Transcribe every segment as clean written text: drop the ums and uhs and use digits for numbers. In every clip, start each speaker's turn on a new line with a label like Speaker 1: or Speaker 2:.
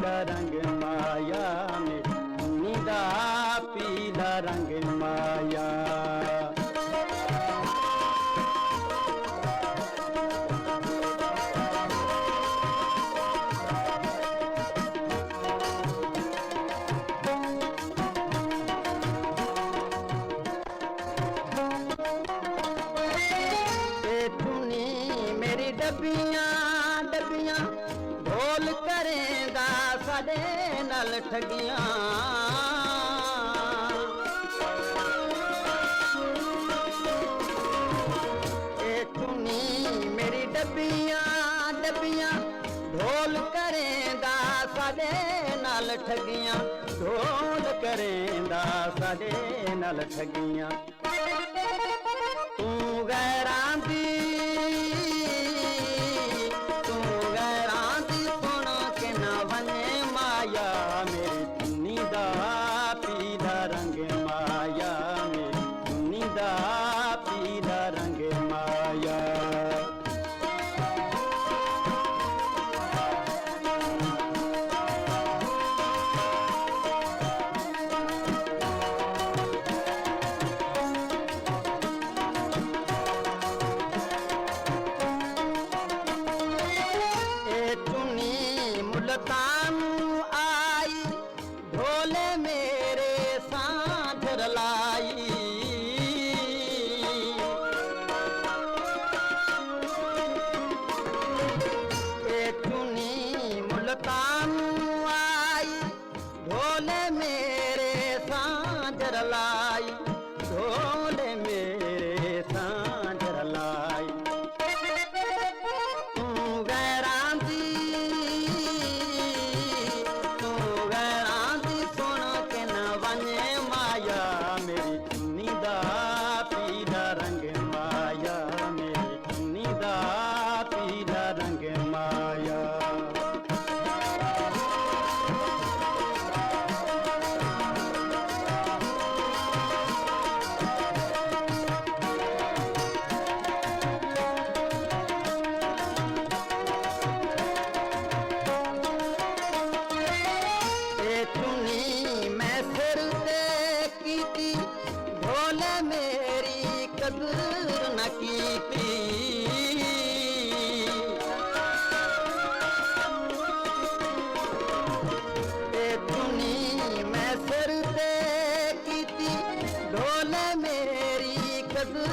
Speaker 1: पीला रंग माया मेरी चुन्नी दा पीला रंग माया। मेरी डबियां डबियां ढोल करेंदा साडे नाल ठगियां। ए चुनी मेरी डबियां डबियां ढोल करेंदा साडे नाल ठगियां। ढोल करेंदा साडे नाल ठगियां। तू गैरां दी सुन के ना बने माया मेरी चुन्नी दा पीला रंग माया मेरी चुन्नी दा पीला रंग माया। मुल्तानू आई ढोले मेरे सांझ रलाई। ए चुनी मुल्तानू आई ढोले मेरे सांझ रलाई। ढोले मेरे सांझ रलाई। माया मेरी चुन्नी दा पीला रंग माया मेरी चुन्नी दा पीला रंग माया। ढोले मेरी कदर न कीती। चुनी मैं सिर ते कीती ढोले मेरी कदर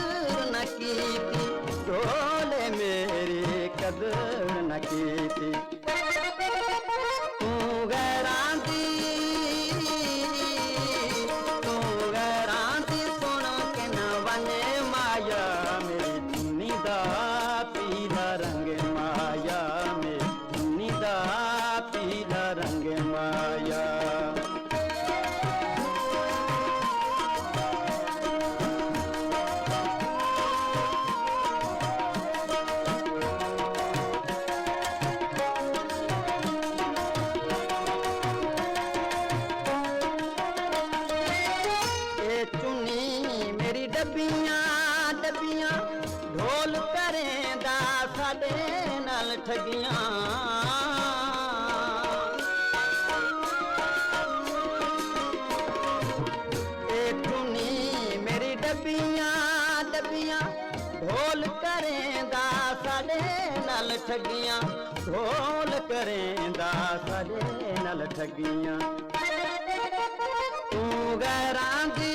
Speaker 1: न कीती। ढोले मेरी कदर न कीती। तू गैरां दी सुन के न बने माया मेरी चुन्नी दा पीला रंग माया मेरी चुन्नी दा पीला रंग माया। मेरी डबियां डबियां ढोल करेंदा साडे नाल ठगियां। ए चुनी मेरी डबियां डबियां ढोल करेंदा साडे नाल ठगियां। ढोल करेंदा साडे नाल ठगियां। तू गैरां दी